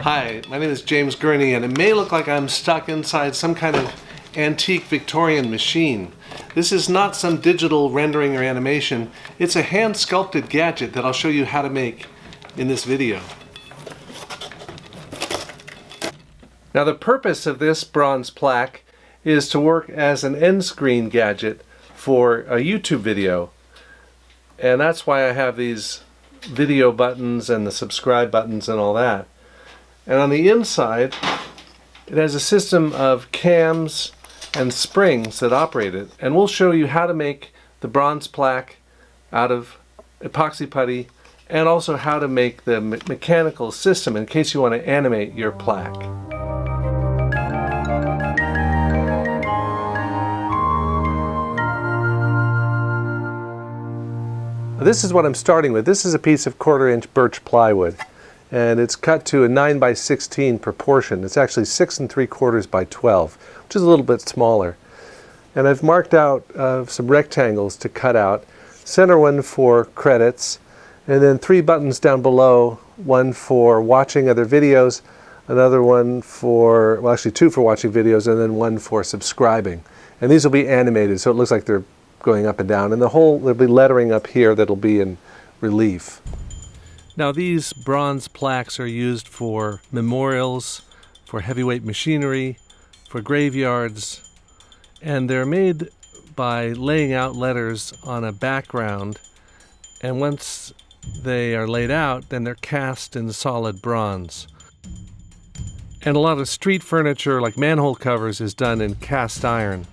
Hi, my name is James Gurney, and it may look like I'm stuck inside some kind of antique Victorian machine. This is not some digital rendering or animation. It's a hand-sculpted gadget that I'll show you how to make in this video. Now, the purpose of this bronze plaque is to work as an end screen gadget for a YouTube video. And that's why I have these video buttons and the subscribe buttons and all that. And on the inside, it has a system of cams and springs that operate it. And we'll show you how to make the bronze plaque out of epoxy putty, and also how to make the mechanical system in case you want to animate your plaque. This is what I'm starting with. This is a piece of 1/4-inch birch plywood, and it's cut to a 9:16 proportion. It's actually 6 3/4 by 12, which is a little bit smaller. And I've marked out some rectangles to cut out. Center one for credits, and then 3 buttons down below, one for watching other videos, another one for, well, actually 2 for watching videos, and then 1 for subscribing. And these will be animated, so it looks like they're going up and down. And the whole, there'll be lettering up here that'll be in relief. Now, these bronze plaques are used for memorials, for heavyweight machinery, for graveyards, and they're made by laying out letters on a background, and once they are laid out, then they're cast in solid bronze. And a lot of street furniture, like manhole covers, is done in cast iron.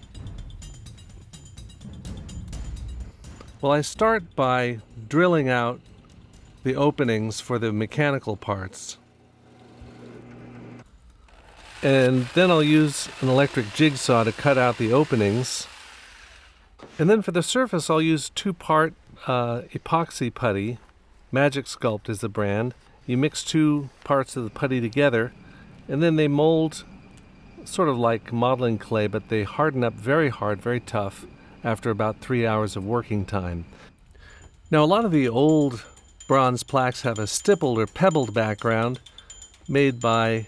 Well, I start by drilling out the openings for the mechanical parts. And then I'll use an electric jigsaw to cut out the openings. And then for the surface, I'll use 2-part epoxy putty. Magic Sculpt is the brand. You mix 2 parts of the putty together, and then they mold sort of like modeling clay, but they harden up very hard, very tough, after about 3 hours of working time. Now, a lot of the old bronze plaques have a stippled or pebbled background made by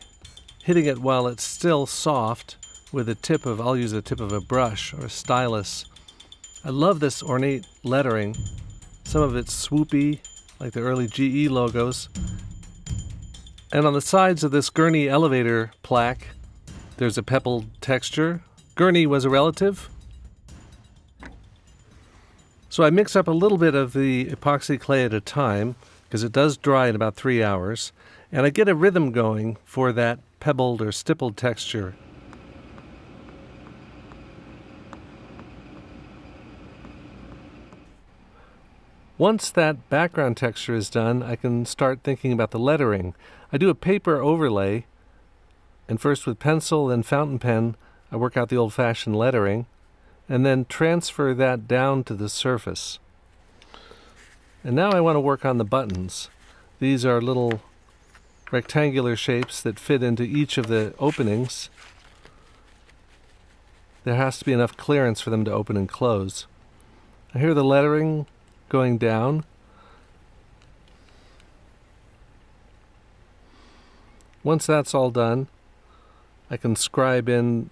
hitting it while it's still soft with a tip of, I'll use a tip of a brush or a stylus. I love this ornate lettering. Some of it's swoopy, like the early GE logos. And on the sides of this Gurney elevator plaque, there's a pebbled texture. Gurney was a relative. So I mix up a little bit of the epoxy clay at a time, because it does dry in about 3 hours, and I get a rhythm going for that pebbled or stippled texture. Once that background texture is done, I can start thinking about the lettering. I do a paper overlay, and first with pencil, then fountain pen, I work out the old-fashioned lettering, and then transfer that down to the surface. And now I want to work on the buttons. These are little rectangular shapes that fit into each of the openings. There has to be enough clearance for them to open and close. I hear the lettering going down. Once that's all done, I can scribe in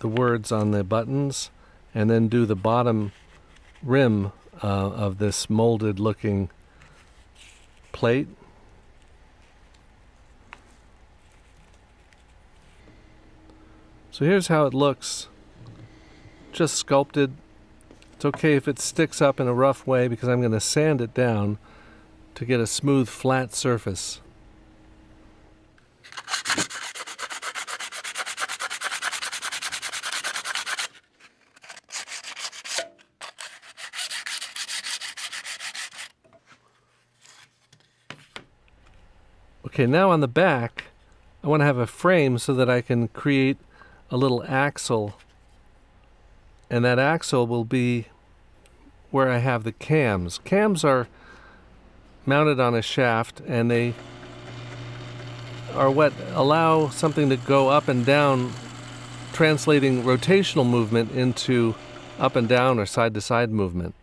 the words on the buttons and then do the bottom rim of this molded looking plate. So here's how it looks, just sculpted. It's okay if it sticks up in a rough way, because I'm going to sand it down to get a smooth, flat surface. Okay, now on the back, I want to have a frame so that I can create a little axle, and that axle will be where I have the cams. Cams are mounted on a shaft, and they are what allow something to go up and down, translating rotational movement into up and down or side to side movement.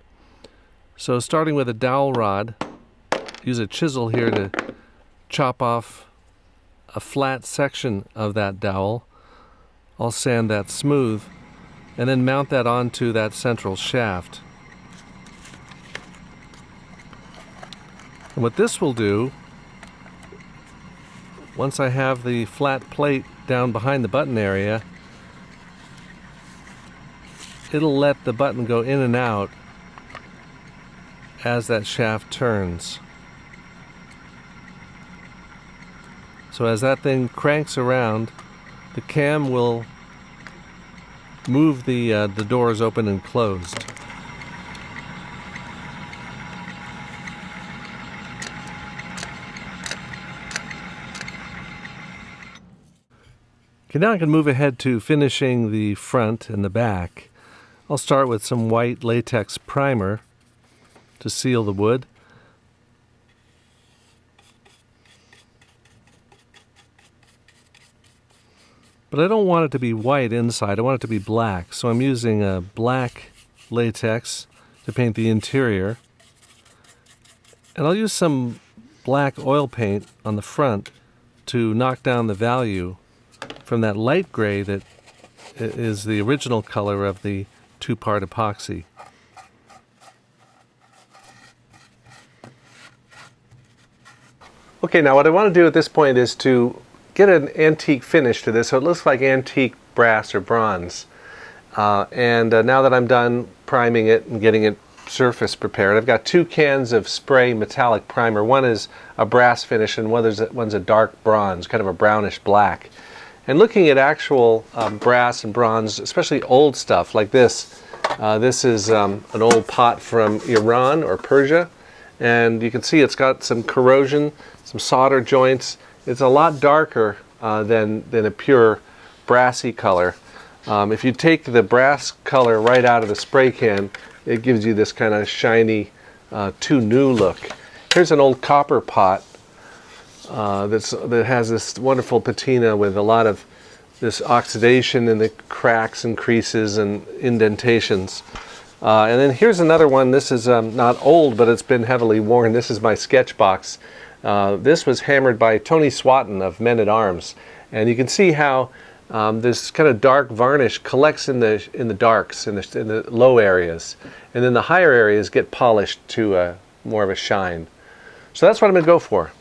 So starting with a dowel rod, use a chisel here to chop off a flat section of that dowel. I'll sand that smooth and then mount that onto that central shaft. And what this will do, once I have the flat plate down behind the button area, it'll let the button go in and out as that shaft turns. So as that thing cranks around, the cam will move the doors open and closed. Okay, now I can move ahead to finishing the front and the back. I'll start with some white latex primer to seal the wood. But I don't want it to be white inside, I want it to be black. So I'm using a black latex to paint the interior. And I'll use some black oil paint on the front to knock down the value from that light gray that is the original color of the two-part epoxy. Okay, now what I want to do at this point is to get an antique finish to this so it looks like antique brass or bronze. Now that I'm done priming it and getting it surface prepared, I've got 2 cans of spray metallic primer. One is a brass finish and one's a dark bronze, kind of a brownish black. And looking at actual brass and bronze, especially old stuff like this, this is an old pot from Iran or Persia, and you can see it's got some corrosion, some solder joints. It's a lot darker than a pure brassy color. If you take the brass color right out of the spray can, it gives you this kind of shiny, too new look. Here's an old copper pot that has this wonderful patina with a lot of this oxidation in the cracks and creases and indentations. And then here's another one. This is not old, but it's been heavily worn. This is my sketch box. This was hammered by Tony Swatton of Men at Arms, and you can see how this kind of dark varnish collects in the darks, in the low areas, and then the higher areas get polished to more of a shine. So that's what I'm going to go for.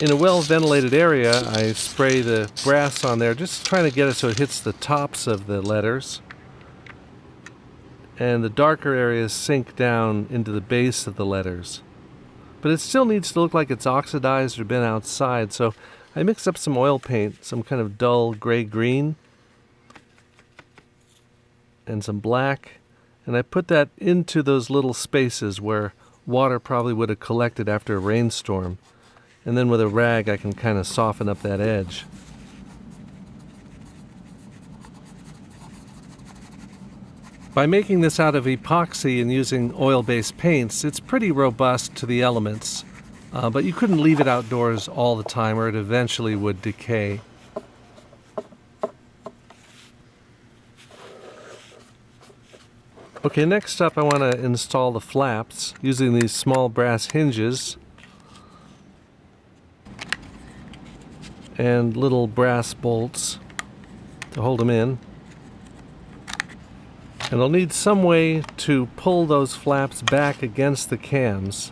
In a well-ventilated area, I spray the brass on there, just trying to get it so it hits the tops of the letters. And the darker areas sink down into the base of the letters. But it still needs to look like it's oxidized or been outside, so I mix up some oil paint, some kind of dull gray-green, and some black, and I put that into those little spaces where water probably would have collected after a rainstorm. And then with a rag I can kind of soften up that edge. By making this out of epoxy and using oil-based paints, it's pretty robust to the elements, but you couldn't leave it outdoors all the time or it eventually would decay. Okay, next up I want to install the flaps using these small brass hinges and little brass bolts to hold them in. And I'll need some way to pull those flaps back against the cams.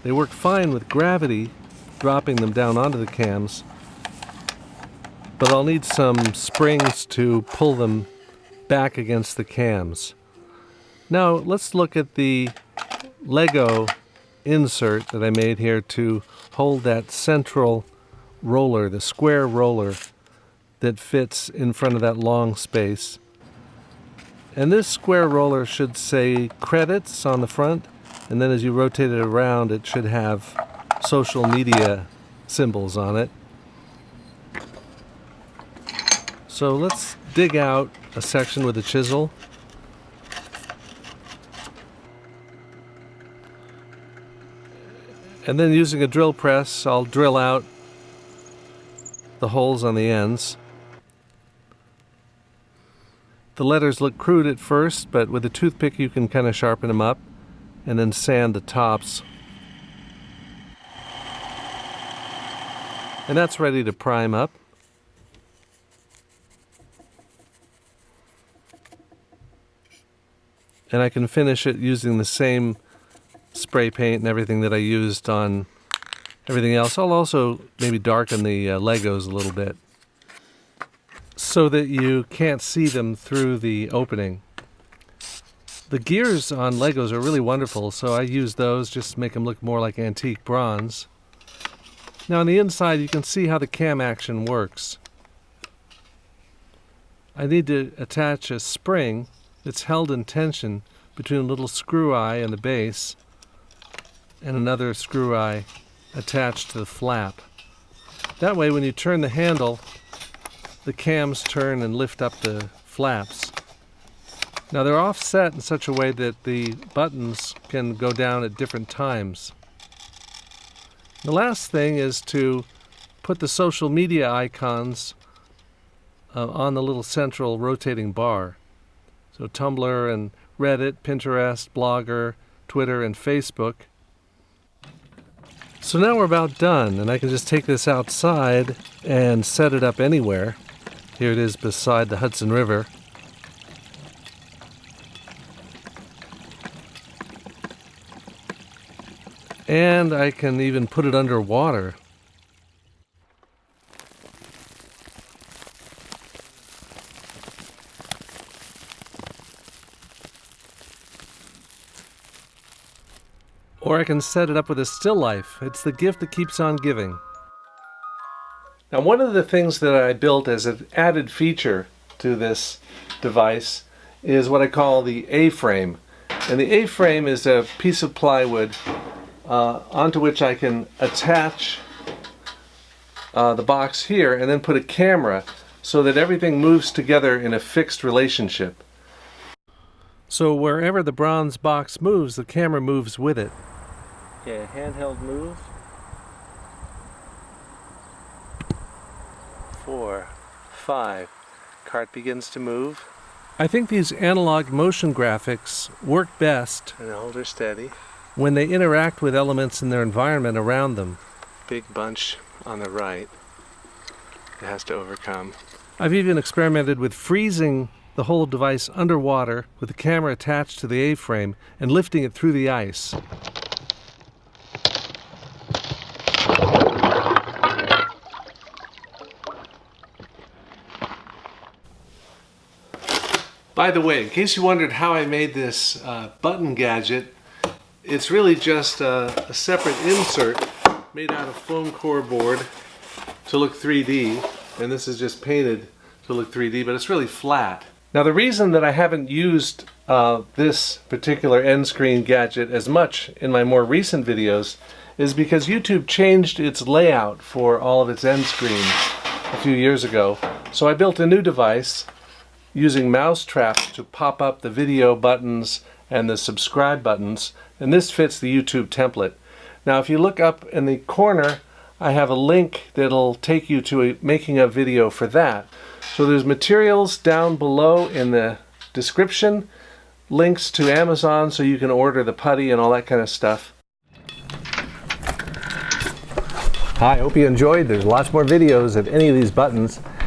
They work fine with gravity, dropping them down onto the cams, but I'll need some springs to pull them back against the cams. Now let's look at the Lego insert that I made here to hold that central roller, the square roller that fits in front of that long space. And this square roller should say credits on the front, and then as you rotate it around it should have social media symbols on it. So let's dig out a section with a chisel. And then using a drill press I'll drill out the holes on the ends. The letters look crude at first, but with a toothpick you can kind of sharpen them up and then sand the tops And that's ready to prime up. And I can finish it using the same spray paint and everything that I used on everything else. I'll also maybe darken the Legos a little bit so that you can't see them through the opening. The gears on Legos are really wonderful, so I use those just to make them look more like antique bronze. Now on the inside you can see how the cam action works. I need to attach a spring that's held in tension between a little screw eye and the base and another screw eye attached to the flap. That way when you turn the handle, the cams turn and lift up the flaps. Now they're offset in such a way that the buttons can go down at different times. The last thing is to put the social media icons on the little central rotating bar. So Tumblr and Reddit, Pinterest, Blogger, Twitter, and Facebook. So now we're about done, and I can just take this outside and set it up anywhere. Here it is beside the Hudson River. And I can even put it underwater. Or I can set it up with a still life. It's the gift that keeps on giving. Now one of the things that I built as an added feature to this device is what I call the A-frame. And the A-frame is a piece of plywood onto which I can attach the box here and then put a camera so that everything moves together in a fixed relationship. So wherever the bronze box moves, the camera moves with it. Okay, handheld move. 4, 5. Cart begins to move. I think these analog motion graphics work best and hold her steady when they interact with elements in their environment around them. Big bunch on the right it has to overcome. I've even experimented with freezing the whole device underwater with the camera attached to the A-frame and lifting it through the ice. By the way, in case you wondered how I made this button gadget, it's really just a separate insert made out of foam core board to look 3D, and this is just painted to look 3D, but it's really flat. Now the reason that I haven't used this particular end screen gadget as much in my more recent videos is because YouTube changed its layout for all of its end screens a few years ago. So I built a new device using mouse traps to pop up the video buttons and the subscribe buttons, and this fits the YouTube template. Now if you look up in the corner, I have a link that'll take you to making a video for that. So there's materials down below in the description, links to Amazon so you can order the putty and all that kind of stuff. Hi, hope you enjoyed. There's lots more videos of any of these buttons.